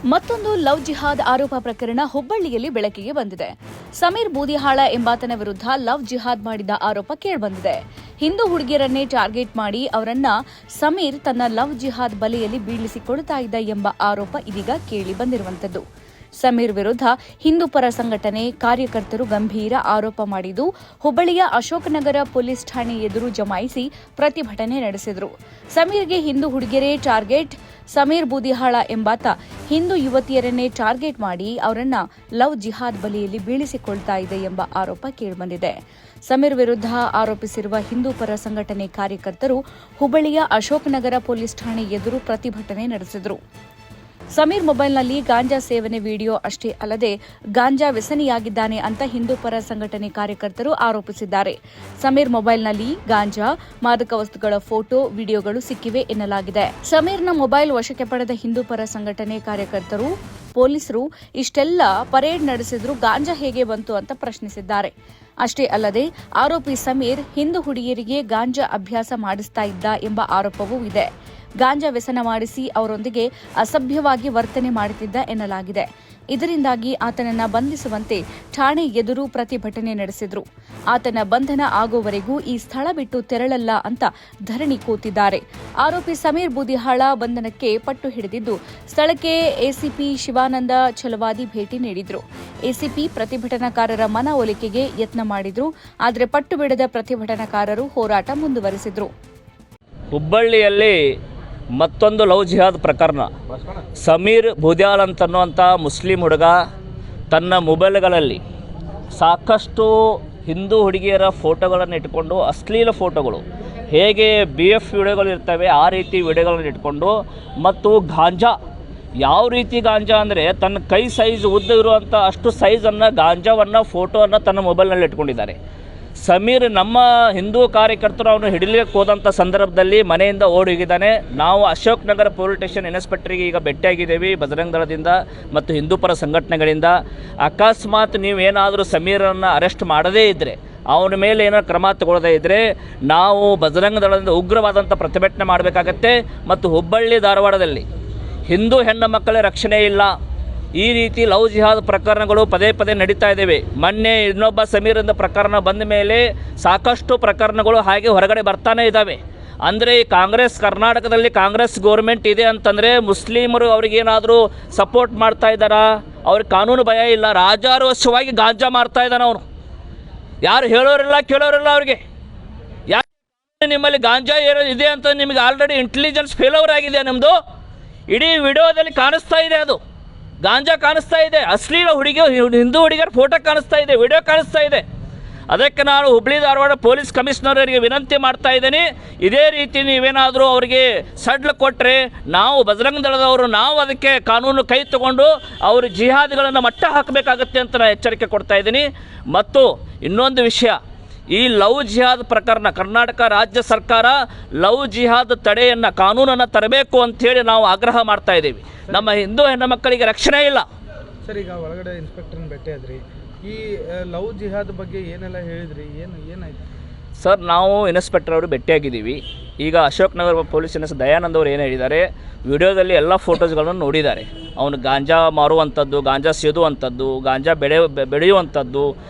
ಮತ್ತೊಂದು ಲವ್ ಜಿಹಾದ್ ಆರೋಪ ಪ್ರಕರಣ ಹುಬ್ಬಳ್ಳಿಯಲ್ಲಿ ಬೆಳಕಿಗೆ ಬಂದಿದೆ. ಸಮೀರ್ ಬೂದಿಹಾಳ ಎಂಬಾತನ ವಿರುದ್ಧ ಲವ್ ಜಿಹಾದ್ ಮಾಡಿದ ಆರೋಪ ಕೇಳಿಬಂದಿದೆ. ಹಿಂದೂ ಹುಡುಗಿಯರನ್ನೇ ಟಾರ್ಗೆಟ್ ಮಾಡಿ ಅವರನ್ನ ಸಮೀರ್ ತನ್ನ ಲವ್ ಜಿಹಾದ್ ಬಲೆಯಲ್ಲಿ ಬೀಳಿಸಿಕೊಳ್ತಾ ಇದ್ದ ಎಂಬ ಆರೋಪ ಇದೀಗ ಕೇಳಿ ಬಂದಿರುವಂತದ್ದು. ಸಮೀರ್ ವಿರುದ್ಧ ಹಿಂದೂ ಪರ ಸಂಘಟನೆ ಕಾರ್ಯಕರ್ತರು ಗಂಭೀರ ಆರೋಪ ಮಾಡಿದ್ದು, ಹುಬ್ಬಳ್ಳಿಯ ಅಶೋಕನಗರ ಪೊಲೀಸ್ ಠಾಣೆ ಎದುರು ಜಮಾಯಿಸಿ ಪ್ರತಿಭಟನೆ ನಡೆಸಿದರು. ಸಮೀರ್ಗೆ ಹಿಂದೂ ಹುಡುಗಿಯರೇ ಟಾರ್ಗೆಟ್. ಸಮೀರ್ ಬೂದಿಹಾಳ ಎಂಬಾತ ಹಿಂದೂ ಯುವತಿಯರನ್ನೇ ಟಾರ್ಗೆಟ್ ಮಾಡಿ ಅವರನ್ನ ಲವ್ ಜಿಹಾದ್ ಬಲೆಯಲ್ಲಿ ಬೀಳಿಸಿಕೊಳ್ತಾ ಇದೆ ಎಂಬ ಆರೋಪ ಕೇಳಿಬಂದಿದೆ. ಸಮೀರ್ ವಿರುದ್ಧ ಆರೋಪಿಸಿರುವ ಹಿಂದೂ ಪರ ಸಂಘಟನೆ ಕಾರ್ಯಕರ್ತರು ಹುಬ್ಬಳ್ಳಿಯ ಅಶೋಕನಗರ ಪೊಲೀಸ್ ಠಾಣೆ ಎದುರು ಪ್ರತಿಭಟನೆ ನಡೆಸಿದರು. ಸಮೀರ್ ಮೊಬೈಲ್ನಲ್ಲಿ ಗಾಂಜಾ ಸೇವನೆ ವಿಡಿಯೋ ಅಷ್ಟೇ ಅಲ್ಲದೆ ಗಾಂಜಾ ವ್ಯಸನಿಯಾಗಿದ್ದಾನೆ ಅಂತ ಹಿಂದೂ ಪರ ಸಂಘಟನೆ ಕಾರ್ಯಕರ್ತರು ಆರೋಪಿಸಿದ್ದಾರೆ. ಸಮೀರ್ ಮೊಬೈಲ್ನಲ್ಲಿ ಗಾಂಜಾ, ಮಾದಕ ವಸ್ತುಗಳ ಫೋಟೋ, ವಿಡಿಯೋಗಳು ಸಿಕ್ಕಿವೆ ಎನ್ನಲಾಗಿದೆ. ಸಮೀರ್ನ ಮೊಬೈಲ್ ವಶಕ್ಕೆ ಪಡೆದ ಹಿಂದೂ ಪರ ಸಂಘಟನೆ ಕಾರ್ಯಕರ್ತರು ಪೊಲೀಸರು ಇಷ್ಟೆಲ್ಲ ಪರೇಡ್ ನಡೆಸಿದ್ರು ಗಾಂಜಾ ಹೇಗೆ ಬಂತು ಅಂತ ಪ್ರಶ್ನಿಸಿದ್ದಾರೆ. ಅಷ್ಟೇ ಅಲ್ಲದೆ ಆರೋಪಿ ಸಮೀರ್ ಹಿಂದೂ ಹುಡುಗಿಯರಿಗೆ ಗಾಂಜಾ ಅಭ್ಯಾಸ ಮಾಡಿಸ್ತಾ ಇದ್ದ ಎಂಬ ಆರೋಪವೂ ಇದೆ. ಗಾಂಜಾ ವ್ಯಸನ ಮಾಡಿಸಿ ಅವರೊಂದಿಗೆ ಅಸಭ್ಯವಾಗಿ ವರ್ತನೆ ಮಾಡುತ್ತಿದ್ದ ಎನ್ನಲಾಗಿದೆ. ಇದರಿಂದಾಗಿ ಆತನನ್ನ ಬಂಧಿಸುವಂತೆ ಠಾಣೆ ಎದುರು ಪ್ರತಿಭಟನೆ ನಡೆಸಿದ್ರು. ಆತನ ಬಂಧನ ಆಗುವವರೆಗೂ ಈ ಸ್ಥಳ ಬಿಟ್ಟು ತೆರಳಲ್ಲ ಅಂತ ಧರಣಿ ಕೂತಿದ್ದಾರೆ. ಆರೋಪಿ ಸಮೀರ್ ಬೂದಿಹಾಳ ಬಂಧನಕ್ಕೆ ಪಟ್ಟು ಹಿಡಿದಿದ್ದು, ಸ್ಥಳಕ್ಕೆ ಎಸಿಪಿ ಶಿವಾನಂದ ಛಲವಾದಿ ಭೇಟಿ ನೀಡಿದ್ರು. ಎಸಿಪಿ ಪ್ರತಿಭಟನಾಕಾರರ ಮನವೊಲಿಕೆಗೆ ಯತ್ನ ಮಾಡಿದ್ರು. ಆದರೆ ಪಟ್ಟು ಬಿಡದ ಪ್ರತಿಭಟನಾಕಾರರು ಹೋರಾಟ ಮುಂದುವರೆಸಿದ್ರು. ಹುಬ್ಬಳ್ಳಿಯಲ್ಲಿ ಮತ್ತೊಂದು ಲವ್ ಜಿಹಾದ್ ಪ್ರಕರಣ. ಸಮೀರ್ ಬೂದಿಹಾಳ್ ಅಂತನ್ನುವಂಥ ಮುಸ್ಲಿಂ ಹುಡುಗ ತನ್ನ ಮೊಬೈಲ್ಗಳಲ್ಲಿ ಸಾಕಷ್ಟು ಹಿಂದೂ ಹುಡುಗಿಯರ ಫೋಟೋಗಳನ್ನು ಇಟ್ಕೊಂಡು, ಅಶ್ಲೀಲ ಫೋಟೋಗಳು ಹೇಗೆ BF ವಿಡಿಯೋಗಳು ಇರ್ತವೆ ಆ ರೀತಿ ವಿಡಿಯೋಗಳನ್ನು ಇಟ್ಕೊಂಡು, ಮತ್ತು ಗಾಂಜಾ ಯಾವ ರೀತಿ ಗಾಂಜಾ ಅಂದರೆ ತನ್ನ ಕೈ ಸೈಜ್ ಉದ್ದ ಇರುವಂಥ ಅಷ್ಟು ಸೈಜನ್ನು ಗಾಂಜಾವನ್ನು ಫೋಟೋವನ್ನು ತನ್ನ ಮೊಬೈಲ್ನಲ್ಲಿ ಇಟ್ಕೊಂಡಿದ್ದಾರೆ. ಸಮೀರ್ ನಮ್ಮ ಹಿಂದೂ ಕಾರ್ಯಕರ್ತರು ಅವನು ಹಿಡಿಲಿಕ್ಕೆ ಹೋದಂಥ ಸಂದರ್ಭದಲ್ಲಿ ಮನೆಯಿಂದ ಓಡಿ ಹೋಗಿದ್ದಾನೆ. ನಾವು ಅಶೋಕ್ ನಗರ ಪೊಲೀಸ್ ಸ್ಟೇಷನ್ ಇನ್ಸ್ಪೆಕ್ಟರ್ಗೆ ಈಗ ಭೇಟಿಯಾಗಿದ್ದೇವೆ ಬಜರಂಗ ದಳದಿಂದ ಮತ್ತು ಹಿಂದೂ ಪರ ಸಂಘಟನೆಗಳಿಂದ. ಅಕಸ್ಮಾತ್ ನೀವೇನಾದರೂ ಸಮೀರನ್ನು ಅರೆಸ್ಟ್ ಮಾಡದೇ ಇದ್ದರೆ, ಅವನ ಮೇಲೆ ಏನೋ ಕ್ರಮ ತಗೊಳ್ಳದೇ ಇದ್ದರೆ ನಾವು ಬಜರಂಗ ದಳದಿಂದ ಉಗ್ರವಾದಂಥ ಪ್ರತಿಭಟನೆ ಮಾಡಬೇಕಾಗತ್ತೆ. ಮತ್ತು ಹುಬ್ಬಳ್ಳಿ ಧಾರವಾಡದಲ್ಲಿ ಹಿಂದೂ ಹೆಣ್ಣು ಮಕ್ಕಳ ರಕ್ಷಣೆ ಇಲ್ಲ. ಈ ರೀತಿ ಲವ್ ಜಿಹಾದ್ ಪ್ರಕರಣಗಳು ಪದೇ ಪದೇ ನಡೀತಾ ಇದ್ದೇವೆ. ಮೊನ್ನೆ ಇನ್ನೊಬ್ಬ ಸಮೀರಿಂದ ಪ್ರಕರಣ ಬಂದ ಮೇಲೆ ಸಾಕಷ್ಟು ಪ್ರಕರಣಗಳು ಹಾಗೆ ಹೊರಗಡೆ ಬರ್ತಾನೆ ಇದ್ದಾವೆ. ಅಂದರೆ ಕರ್ನಾಟಕದಲ್ಲಿ ಕಾಂಗ್ರೆಸ್ ಗೌರ್ಮೆಂಟ್ ಇದೆ ಅಂತಂದರೆ ಮುಸ್ಲಿಮರು ಅವ್ರಿಗೇನಾದರೂ ಸಪೋರ್ಟ್ ಮಾಡ್ತಾ ಇದ್ದಾರಾ? ಅವ್ರಿಗೆ ಕಾನೂನು ಭಯ ಇಲ್ಲ. ರಾಜಾರೋಷವಾಗಿ ಗಾಂಜಾ ಮಾಡ್ತಾ ಇದ್ದಾನೆ ಅವನು. ಯಾರು ಹೇಳೋರಿಲ್ಲ ಕೇಳೋರಿಲ್ಲ ಅವ್ರಿಗೆ. ಯಾಕೆ ನಿಮ್ಮಲ್ಲಿ ಗಾಂಜಾ ಇದೆ ಅಂತ ನಿಮಗೆ ಆಲ್ರೆಡಿ ಇಂಟೆಲಿಜೆನ್ಸ್ ಫೇಲ್ಯೂರ್ ಆಗಿದೆ. ನಿಮ್ಮದು ಇಡೀ ವಿಡಿಯೋದಲ್ಲಿ ಕಾಣಿಸ್ತಾ ಇದೆ, ಅದು ಗಾಂಜಾ ಕಾಣಿಸ್ತಾ ಇದೆ, ಅಶ್ಲೀಲ ಹಿಂದೂ ಹುಡುಗಿಯರ ಫೋಟೋ ಕಾಣಿಸ್ತಾ ಇದೆ, ವಿಡಿಯೋ ಕಾಣಿಸ್ತಾ ಇದೆ. ಅದಕ್ಕೆ ನಾನು ಹುಬ್ಬಳ್ಳಿ ಧಾರವಾಡ ಪೊಲೀಸ್ ಕಮಿಷನರಿಗೆ ವಿನಂತಿ ಮಾಡ್ತಾ ಇದ್ದೀನಿ, ಇದೇ ರೀತಿ ನೀವೇನಾದರೂ ಅವರಿಗೆ ಸಡ್ಲು ಕೊಟ್ಟರೆ ನಾವು ಬಜರಂಗ ದಳದವರು ನಾವು ಅದಕ್ಕೆ ಕಾನೂನು ಕೈ ತಗೊಂಡು ಅವರು ಜಿಹಾದಿಗಳನ್ನು ಮಟ್ಟ ಹಾಕಬೇಕಾಗತ್ತೆ ಅಂತ ನಾನು ಎಚ್ಚರಿಕೆ ಕೊಡ್ತಾ ಇದ್ದೀನಿ. ಮತ್ತು ಇನ್ನೊಂದು ವಿಷಯ, ಈ ಲವ್ ಜಿಹಾದ್ ಪ್ರಕರಣ ಕರ್ನಾಟಕ ರಾಜ್ಯ ಸರ್ಕಾರ ಲವ್ ಜಿಹಾದ್ ತಡೆಯನ್ನು ಕಾನೂನನ್ನು ತರಬೇಕು ಅಂಥೇಳಿ ನಾವು ಆಗ್ರಹ ಮಾಡ್ತಾ ಇದ್ದೀವಿ. ನಮ್ಮ ಹಿಂದೂ ಹೆಣ್ಣು ಮಕ್ಕಳಿಗೆ ರಕ್ಷಣೆ ಇಲ್ಲ. ಸರ್, ಈಗ ಒಳಗಡೆ ಇನ್ಸ್ಪೆಕ್ಟರ್ನ ಭೇಟಿ ಆದ್ರಿ, ಈ ಲವ್ ಜಿಹಾದ್ ಬಗ್ಗೆ ಏನೆಲ್ಲ ಹೇಳಿದ್ರಿ, ಏನಾಯ್ತು ಸರ್? ನಾವು ಇನ್ಸ್ಪೆಕ್ಟರ್ ಅವರು ಭೇಟಿಯಾಗಿದ್ದೀವಿ. ಈಗ ಅಶೋಕ್ ನಗರ ಪೊಲೀಸ್ ದಯಾನಂದ್ ಅವರು ಏನು ಹೇಳಿದ್ದಾರೆ, ವಿಡಿಯೋದಲ್ಲಿ ಎಲ್ಲ ಫೋಟೋಸ್ಗಳನ್ನು ನೋಡಿದ್ದಾರೆ. ಅವನು ಗಾಂಜಾ ಮಾರುವಂಥದ್ದು, ಗಾಂಜಾ ಸೇದುವಂಥದ್ದು, ಗಾಂಜಾ ಬೆಳೆಯುವಂಥದ್ದು,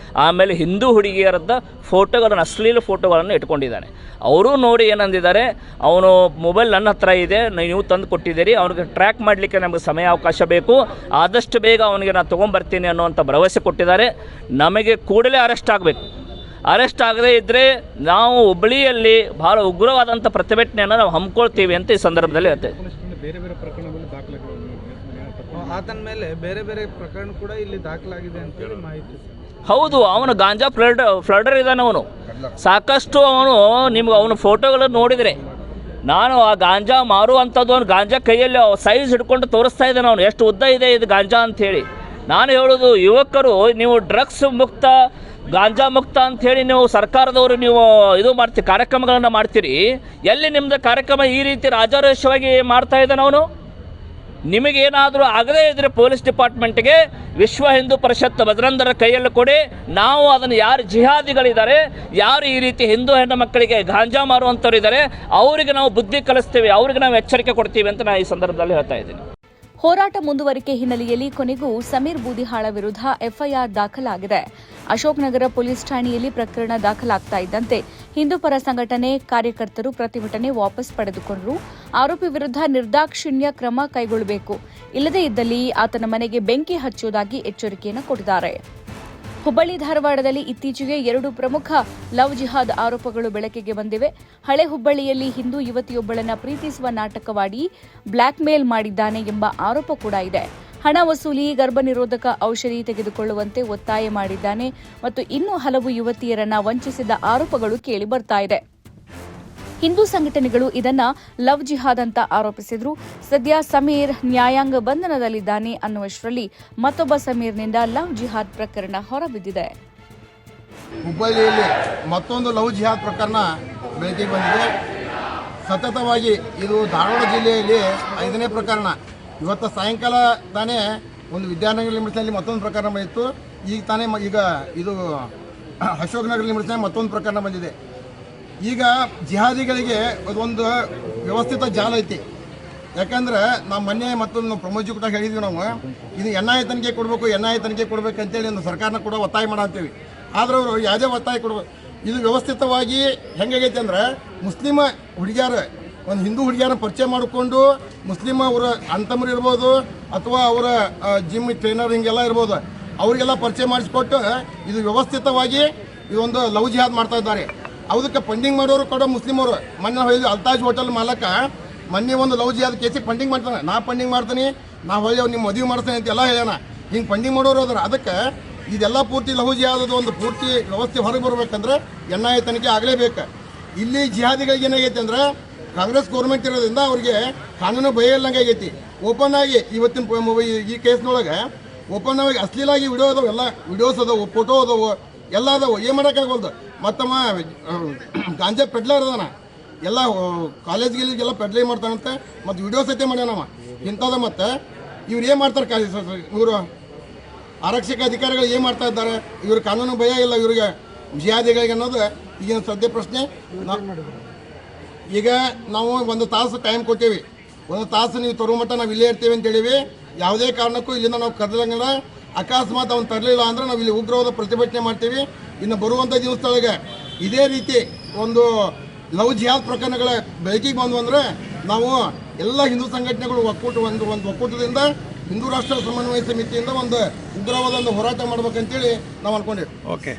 ಆಮೇಲೆ ಹಿಂದೂ ಹುಡುಗಿಯರದ್ದು ಫೋಟೋಗಳನ್ನು, ಅಶ್ಲೀಲ ಫೋಟೋಗಳನ್ನು ಇಟ್ಕೊಂಡಿದ್ದಾನೆ. ಅವರು ನೋಡಿ ಏನಂದಿದ್ದಾರೆ, ಅವನು ಮೊಬೈಲ್ ನನ್ನ ಹತ್ರ ಇದೆ, ನೀವು ತಂದು ಕೊಟ್ಟಿದ್ದೀರಿ, ಅವ್ನಿಗೆ ಟ್ರ್ಯಾಕ್ ಮಾಡಲಿಕ್ಕೆ ನಮಗೆ ಸಮಯ ಅವಕಾಶ ಬೇಕು, ಆದಷ್ಟು ಬೇಗ ಅವನಿಗೆ ನಾನು ತೊಗೊಂಬರ್ತೀನಿ ಅನ್ನುವಂಥ ಭರವಸೆ ಕೊಟ್ಟಿದ್ದಾರೆ. ನಮಗೆ ಕೂಡಲೇ ಅರೆಸ್ಟ್ ಆಗಬೇಕು. ಅರೆಸ್ಟ್ ಆಗದೇ ಇದ್ದರೆ ನಾವು ಹುಬ್ಬಳ್ಳಿಯಲ್ಲಿ ಭಾಳ ಉಗ್ರವಾದಂಥ ಪ್ರತಿಭಟನೆಯನ್ನು ನಾವು ಹಮ್ಮಿಕೊಳ್ತೀವಿ ಅಂತ ಈ ಸಂದರ್ಭದಲ್ಲಿ ಹೇಳ್ತೇವೆ. ಬೇರೆ ಬೇರೆ ಪ್ರಕರಣಗಳು ದಾಖಲಾಗಿದೆ, ಆತನ ಮೇಲೆ ಬೇರೆ ಬೇರೆ ಪ್ರಕರಣ ಕೂಡ ಇಲ್ಲಿ ದಾಖಲಾಗಿದೆ ಅಂತೇಳಿ ಮಾಹಿತಿ. ಹೌದು, ಅವನು ಗಾಂಜಾ ಫ್ಲಡರ್ ಇದ್ದಾನೆ. ಅವನು ಸಾಕಷ್ಟು ಅವನು ಫೋಟೋಗಳನ್ನು ನೋಡಿದರೆ ನಾನು ಆ ಗಾಂಜಾ ಮಾರುವಂಥದ್ದು, ಅವನು ಗಾಂಜಾ ಕೈಯಲ್ಲಿ ಸೈಜ್ ಹಿಡ್ಕೊಂಡು ತೋರಿಸ್ತಾ ಇದ್ದಾನೆ. ಅವನು ಎಷ್ಟು ಉದ್ದ ಇದೆ ಇದು ಗಾಂಜಾ ಅಂಥೇಳಿ. ನಾನು ಹೇಳೋದು, ಯುವಕರು ನೀವು ಡ್ರಗ್ಸ್ ಮುಕ್ತ, ಗಾಂಜಾ ಮುಕ್ತ ಅಂಥೇಳಿ ನೀವು ಸರ್ಕಾರದವರು ನೀವು ಮಾಡ್ತೀರಿ, ಕಾರ್ಯಕ್ರಮಗಳನ್ನು ಮಾಡ್ತೀರಿ. ಎಲ್ಲಿ ನಿಮ್ಮದು ಕಾರ್ಯಕ್ರಮ ಈ ರೀತಿ ರಾಜಾರೋಷವಾಗಿ ಮಾಡ್ತಾ ಇದ್ದಾನೆ ಅವನು? ನಿಮಗೇನಾದರೂ ಆಗದೇ ಇದ್ದರೆ ಪೊಲೀಸ್ ಡಿಪಾರ್ಟ್ಮೆಂಟ್ಗೆ ವಿಶ್ವ ಹಿಂದೂ ಪರಿಷತ್ ಬಜರಂಗದಳ ಕೈಯಲ್ಲಿ ಕೊಡಿ. ನಾವು ಅದನ್ನು ಯಾರು ಜಿಹಾದಿಗಳಿದ್ದಾರೆ, ಯಾರು ಈ ರೀತಿ ಹಿಂದೂ ಹೆಣ್ಣು ಮಕ್ಕಳಿಗೆ ಗಾಂಜಾ ಮಾರುವಂಥವ್ರು ಇದ್ದಾರೆ, ಅವರಿಗೆ ನಾವು ಬುದ್ಧಿ ಕಲಿಸ್ತೀವಿ, ಅವ್ರಿಗೆ ನಾವು ಎಚ್ಚರಿಕೆ ಕೊಡ್ತೀವಿ ಅಂತ ನಾನು ಈ ಸಂದರ್ಭದಲ್ಲಿ ಹೇಳ್ತಾ ಇದ್ದೀನಿ. ಹೋರಾಟ ಮುಂದುವರಿಕೆ ಹಿನ್ನೆಲೆಯಲ್ಲಿ ಕೊನೆಗೂ ಸಮೀರ್ ಬೂದಿಹಾಳ ವಿರುದ್ಧ ಎಫ್ಐಆರ್ ದಾಖಲಾಗಿದೆ. ಅಶೋಕ್ನಗರ ಪೊಲೀಸ್ ಠಾಣೆಯಲ್ಲಿ ಪ್ರಕರಣ ದಾಖಲಾಗ್ತಾ ಇದ್ದಂತೆ ಹಿಂದೂಪರ ಸಂಘಟನೆ ಕಾರ್ಯಕರ್ತರು ಪ್ರತಿಭಟನೆ ವಾಪಸ್ ಪಡೆದುಕೊಂಡರು. ಆರೋಪಿ ವಿರುದ್ಧ ನಿರ್ದಾಕ್ಷಿಣ್ಯ ಕ್ರಮ ಕೈಗೊಳ್ಳಬೇಕು, ಇಲ್ಲದೇ ಇದ್ದಲ್ಲಿ ಆತನ ಮನೆಗೆ ಬೆಂಕಿ ಹಚ್ಚುವುದಾಗಿ ಎಚ್ಚರಿಕೆಯನ್ನು ಕೊಟ್ಟಿದ್ದಾರೆ. ಹುಬ್ಬಳ್ಳಿ ಧಾರವಾಡದಲ್ಲಿ ಇತ್ತೀಚೆಗೆ 2 ಪ್ರಮುಖ ಲವ್ ಜಿಹಾದ್ ಆರೋಪಗಳು ಬೆಳಕಿಗೆ ಬಂದಿವೆ. ಹಳೆ ಹುಬ್ಬಳ್ಳಿಯಲ್ಲಿ ಹಿಂದೂ ಯುವತಿಯೊಬ್ಬಳನ್ನ ಪ್ರೀತಿಸುವ ನಾಟಕವಾಡಿ ಬ್ಲ್ಯಾಕ್ ಮೇಲ್ ಮಾಡಿದ್ದಾನೆ ಎಂಬ ಆರೋಪ ಕೂಡ ಇದೆ. ಹಣ ವಸೂಲಿ, ಗರ್ಭನಿರೋಧಕ ಔಷಧಿ ತೆಗೆದುಕೊಳ್ಳುವಂತೆ ಒತ್ತಾಯ ಮಾಡಿದ್ದಾನೆ ಮತ್ತು ಇನ್ನೂ ಹಲವು ಯುವತಿಯರನ್ನ ವಂಚಿಸಿದ ಆರೋಪಗಳು ಕೇಳಿ ಬರ್ತಾ ಇದೆ. ಹಿಂದೂ ಸಂಘಟನೆಗಳು ಇದನ್ನ ಲವ್ ಜಿಹಾದ್ ಅಂತ ಆರೋಪಿಸಿದ್ರು. ಸದ್ಯ ಸಮೀರ್ ನ್ಯಾಯಾಂಗ ಬಂಧನದಲ್ಲಿದ್ದಾನೆ ಅನ್ನುವಷ್ಟರಲ್ಲಿ ಮತ್ತೊಬ್ಬ ಸಮೀರ್ನಿಂದ ಲವ್ ಜಿಹಾದ್ ಪ್ರಕರಣ ಹೊರಬಿದ್ದಿದೆ. ಹುಬ್ಬಳ್ಳಿಯಲ್ಲಿ ಮತ್ತೊಂದು ಲವ್ ಜಿಹಾದ್ ಪ್ರಕರಣ ಬೆಳಕಿಗೆ ಬಂದಿದೆ. ಸತತವಾಗಿ ಇದು ಧಾರವಾಡ ಜಿಲ್ಲೆಯಲ್ಲಿ 5ನೇ ಪ್ರಕರಣ. ಇವತ್ತು ಸಾಯಂಕಾಲ ತಾನೇ ಒಂದು ವಿದ್ಯಾನಗರ ಲಿಮಿಟ್ಸ್ನಲ್ಲಿ ಮತ್ತೊಂದು ಪ್ರಕರಣ ಬಂದಿತ್ತು. ಈಗ ತಾನೇ ಈಗ ಇದು ಅಶೋಕ್ನಗರ ಲಿಮಿಟ್ಸ್ನಲ್ಲಿ ಮತ್ತೊಂದು ಪ್ರಕರಣ ಬಂದಿದೆ. ಈಗ ಜಿಹಾದಿಗಳಿಗೆ ಅದೊಂದು ವ್ಯವಸ್ಥಿತ ಜಾಲ ಐತಿ. ಯಾಕಂದ್ರೆ ನಾವು ಮೊನ್ನೆ ಮತ್ತೊಂದು ನಾವು ಪ್ರಮೋದ್ ಕೂಡ ಹೇಳಿದ್ವಿ, ನಾವು ಇದು NIA ತನಿಖೆ ಕೊಡಬೇಕು, NIA ತನಿಖೆ ಕೊಡಬೇಕಂತೇಳಿ ಒಂದು ಸರ್ಕಾರನ ಕೂಡ ಒತ್ತಾಯ ಮಾಡತ್ತೀವಿ. ಆದ್ರೆ ಅವರು ಯಾವುದೇ ಒತ್ತಾಯ ಕೊಡಬೇಕು, ಇದು ವ್ಯವಸ್ಥಿತವಾಗಿ ಹೆಂಗಾಗೈತೆ ಅಂದ್ರೆ ಮುಸ್ಲಿಮ ಹುಡುಗಿಯರು ಒಂದು ಹಿಂದೂ ಹುಡುಗಿಯರನ್ನ ಪರಿಚಯ ಮಾಡಿಕೊಂಡು ಮುಸ್ಲಿಮ ಅವರ ಅಂತಮರು ಇರ್ಬೋದು ಅಥವಾ ಅವರ ಜಿಮ್ ಟ್ರೈನರ್ ಹಿಂಗೆಲ್ಲ ಇರ್ಬೋದು, ಅವರಿಗೆಲ್ಲ ಪರಿಚಯ ಮಾಡಿಸ್ಕೊಟ್ಟು ಇದು ವ್ಯವಸ್ಥಿತವಾಗಿ ಇದೊಂದು ಲವ್ ಜಿಹಾದ್ ಮಾಡ್ತಾ ಇದ್ದಾರೆ. ಅದಕ್ಕೆ ಫಂಡಿಂಗ್ ಮಾಡೋರು ಕೂಡ ಮುಸ್ಲಿಮರು. ಮೊನ್ನೆ ಹೇಳಿದ್ವಿ ಅಲ್ತಾಜ್ ಹೋಟೆಲ್ ಮಾಲಕ ಮೊನ್ನೆ ಒಂದು ಲವ್ ಜಿಹಾದ್ ಕೇಸಿಗೆ ಫಂಡಿಂಗ್ ಮಾಡ್ತಾನೆ, ನಾ ಫಂಡಿಂಗ್ ಮಾಡ್ತೀನಿ, ನಾ ಹೊಳ್ಳಿ ನಿಮ್ಮ ಮದುವೆ ಮಾಡ್ತೀನಿ ಅಂತ ಎಲ್ಲ ಹೇಳ್ಯಾನ. ಹಿಂಗೆ ಫಂಡಿಂಗ್ ಮಾಡೋರು ಅದ್ರ. ಅದಕ್ಕೆ ಇದೆಲ್ಲ ಪೂರ್ತಿ ಲವ್ ಜಿಹಾದದು ಒಂದು ಪೂರ್ತಿ ವ್ಯವಸ್ಥೆ ಹೊರಗೆ ಬರಬೇಕಂದ್ರೆ NIA ತನಿಖೆ ಆಗಲೇಬೇಕು. ಇಲ್ಲಿ ಜಿಹಾದಿಗಳಿಗೆ ಏನಾಗೈತೆ ಅಂದ್ರೆ ಕಾಂಗ್ರೆಸ್ ಗೌರ್ಮೆಂಟ್ ಇರೋದ್ರಿಂದ ಅವ್ರಿಗೆ ಕಾನೂನು ಭಯ ಇಲ್ಲಂಗೆ ಆಗೈತಿ. ಓಪನ್ ಆಗಿ ಇವತ್ತಿನ ಈ ಕೇಸ್ನೊಳಗೆ ಓಪನ್ ಆಗಿ ಅಶ್ಲೀಲಾಗಿ ವಿಡಿಯೋ ಅದಾವೆ, ಎಲ್ಲ ವಿಡಿಯೋಸ್ ಅದಾವು, ಫೋಟೋ ಅದಾವು, ಎಲ್ಲ ಅದಾವು. ಏನು ಮಾಡೋಕ್ಕಾಗಲ್ದು. ಮತ್ತಮ್ಮ ಗಾಂಜಾ ಪೆಡ್ಲರ್ ಅದಾನ, ಎಲ್ಲ ಕಾಲೇಜ್ಗೆಲ್ಲ ಪೆಡ್ಲೈ ಮಾಡ್ತಾನಂತೆ, ಮತ್ತು ವಿಡಿಯೋಸ್ ಐತೆ ಮಾಡ್ಯಾನವ ಇಂಥದ್ದು. ಮತ್ತು ಇವ್ರು ಏನು ಮಾಡ್ತಾರೆ, ಇವರು ಆರಕ್ಷಕ ಅಧಿಕಾರಿಗಳು ಏನು ಮಾಡ್ತಾ ಇದ್ದಾರೆ, ಇವ್ರ ಕಾನೂನು ಭಯ ಇಲ್ಲ ಇವರಿಗೆ ಜಿಹಾದಿಗಳಿಗೆ ಅನ್ನೋದು ಈಗಿನ ಸದ್ಯ ಪ್ರಶ್ನೆ. ಈಗ ನಾವು 1 ತಾಸು ಟೈಮ್ ಕೊಟ್ಟೇವಿ, 1 ತಾಸು ನೀವು ತರುವ ಮಟ್ಟ ನಾವು ಇಲ್ಲೇ ಇರ್ತೀವಿ ಅಂತ ಹೇಳಿವಿ. ಯಾವುದೇ ಕಾರಣಕ್ಕೂ ಇಲ್ಲಿಂದ ನಾವು ಕರೆದಂಗಿಲ್ಲ. ಅಕಸ್ಮಾತ್ ಅವ್ನು ತರಲಿಲ್ಲ ಅಂದ್ರೆ ನಾವು ಇಲ್ಲಿ ಉಗ್ರವಾದ ಪ್ರತಿಭಟನೆ ಮಾಡ್ತೀವಿ. ಇನ್ನು ಬರುವಂಥ ದಿವಸದೊಳಗೆ ಇದೇ ರೀತಿ ಒಂದು ಲವ್ ಜಿಹಾದ್ ಪ್ರಕರಣಗಳ ಬೆಳಕಿಗೆ ಬಂದು ಅಂದರೆ ನಾವು ಎಲ್ಲ ಹಿಂದೂ ಸಂಘಟನೆಗಳು ಒಂದು ಒಕ್ಕೂಟದಿಂದ ಹಿಂದೂ ರಾಷ್ಟ್ರ ಸಮನ್ವಯ ಸಮಿತಿಯಿಂದ ಒಂದು ಉಗ್ರವಾದ ಒಂದು ಹೋರಾಟ ಮಾಡ್ಬೇಕಂತೇಳಿ ನಾವು ಅಂದ್ಕೊಂಡಿವಿ. ಓಕೆ.